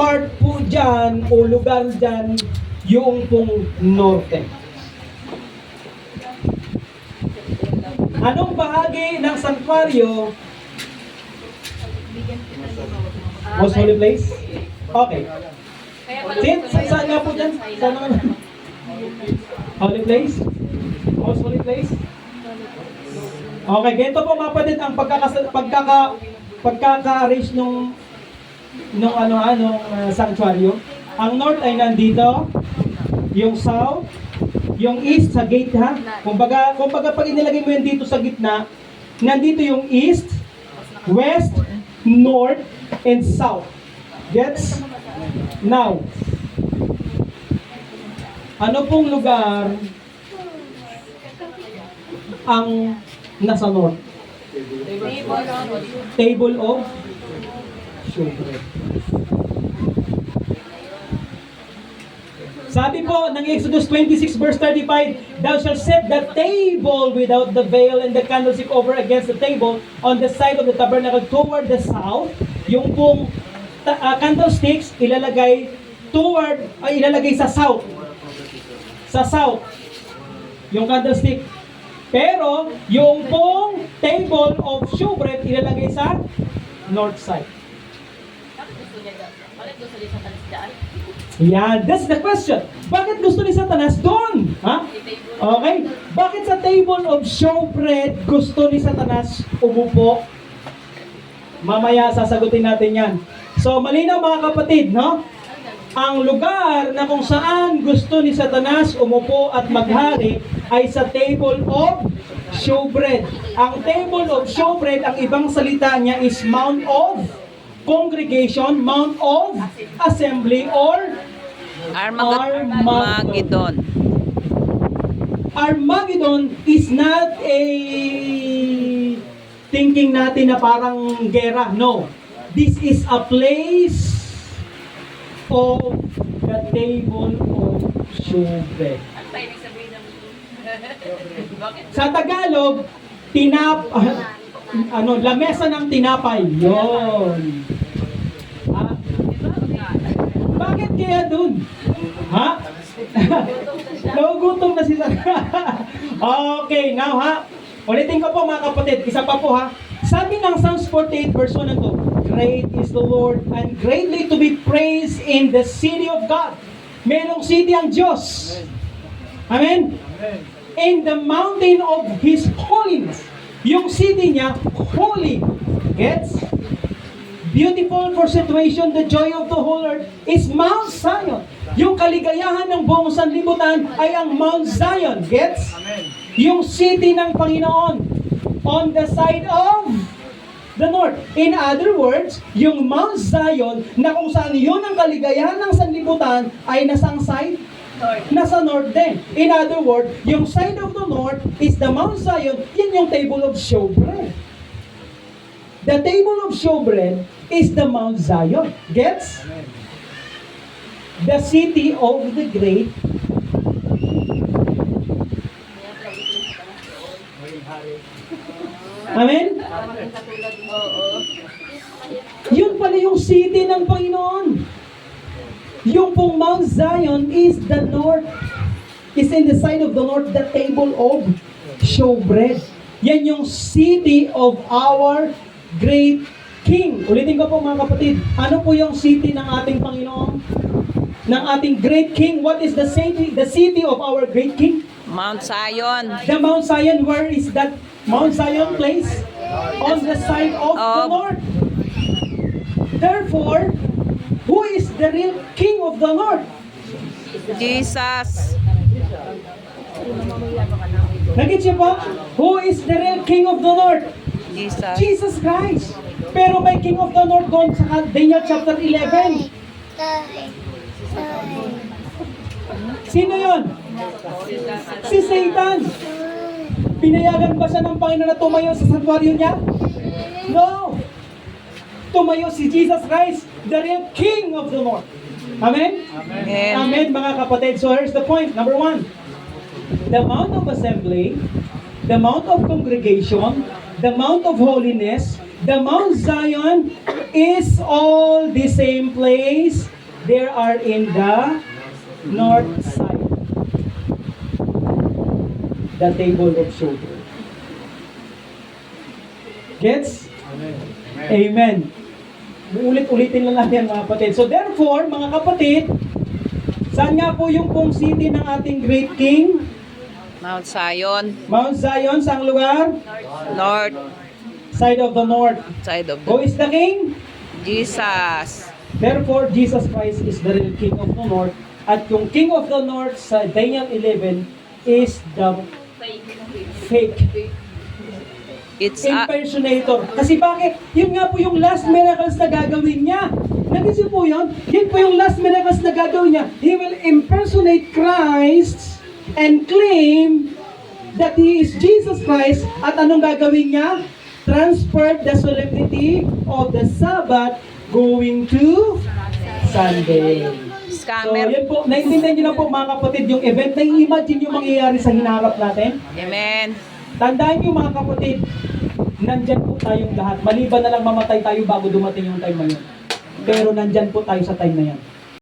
part po dyan o lugar dyan yung pong norte. Anong bahagi ng sanctuaryo? Most holy place? Okay. Saan nga po dyan? Saan naman? Holy place? Most holy place? Okay, ganito po mga kapatid ang pagkaka-arrange nung sanctuaryo. Ang north ay nandito, yung south, yung east sa gate ha. Kumbaga pag inilagay mo yan dito sa gitna, nandito yung east, west, north, and south. Gets? Now, ano pong lugar ang nasa north? Table of showbread. Sabi po ng Exodus 26 verse 35, Thou shalt set the table without the veil and the candlestick over against the table on the side of the tabernacle toward the south. Yung pong candlesticks ilalagay sa south. Sa south. Yung candlestick. Pero yung pong table of showbread ilalagay sa north side. Yan, that's the question. Bakit gusto ni Satanas doon? Ha? Okay. Bakit sa table of showbread gusto ni Satanas umupo? Mamaya sasagutin natin yan. So, malinaw mga kapatid, no? Ang lugar na kung saan gusto ni Satanas umupo at maghari ay sa table of showbread. Ang table of showbread, ang ibang salita niya is Mount of Congregation, Mount of Assembly, or Armageddon. Armageddon is not a thinking natin na parang gera. No. This is a place of the table of showbread. Sa Tagalog, lamesa ng tinapay. Yon. Bakit kaya dun? Ha? Nagugutom na si Okay, now ha. Ulitin ko po mga kapatid, isa pa po ha. Sabi ng Psalms 48 verse 1 and 2, Great is the Lord and greatly to be praised in the city of God. Merong city ang Diyos. Amen? In the mountain of His holiness. Yung city niya, holy. Gets? Beautiful for situation, the joy of the whole earth is Mount Zion. Yung kaligayahan ng buong sanlibutan ay ang Mount Zion. Gets? Amen. Yung city ng Panginoon on the side of the north. In other words, yung Mount Zion na kung saan yun ang kaligayahan ng sanlibutan ay nasang side? Nasa north din. In other words, yung side of the north is the Mount Zion, yan yung table of showbread. The table of showbread is the Mount Zion. Gets? Amen. The city of the great Amen? Yun pala yung city ng Panginoon. Yung pong Mount Zion is the north. Is in the side of the north, the table of showbread. Yan yung city of our great King. Ulitin ko po mga kapatid, ano po yung city ng ating Panginoon? Ng ating great King? What is the city? The city of our great King? Mount Zion. The Mount Zion, where is that Mount Zion place? On the side of the north. Therefore, who is the real King of the north? Jesus. Nagit siya po? Who is the real King of the north? Jesus. Jesus Christ. Pero may King of the north doon sa Daniel chapter 11. Sino yon? Si Satan. Pinayagan ba siya ng Panginoon na tumayo sa santuaryo niya? No. Tumayo si Jesus Christ, the real King of the north. Amen? Amen. Amen, mga kapatid. So here's the point. Number 1. The Mount of Assembly, the Mount of Congregation, the Mount of Holiness, The Mount Zion is all the same place. They are in the north side. The table of shoulder. Gets? Amen. Ulit-ulitin lang natin mga kapatid. So therefore, mga kapatid, saan nga po yung pong city ng ating great king? Mount Zion, Mount Zion, saang lugar? North Side of the north. side of Who the is the king? Jesus. Therefore, Jesus Christ is the real king of the north. At yung king of the north sa Daniel 11 is the fake It's a, impersonator. Kasi bakit? Yun nga po yung last miracles na gagawin niya. Nagising po yun? Yun po yung last miracles na gagawin niya. He will impersonate Christ and claim that He is Jesus Christ. At anong gagawin niya? Transfer the solemnity of the Sabbath going to Sunday. So, scammer. yun po. Naintindihan niyo na po mga kapatid yung event. Na-imagine yung mangyayari sa hinarap natin. Amen. Tandaan niyo mga kapatid, nandyan po tayong lahat. Maliban na lang mamatay tayo bago dumating yung time na yun. Pero nandyan po tayo sa time na yan.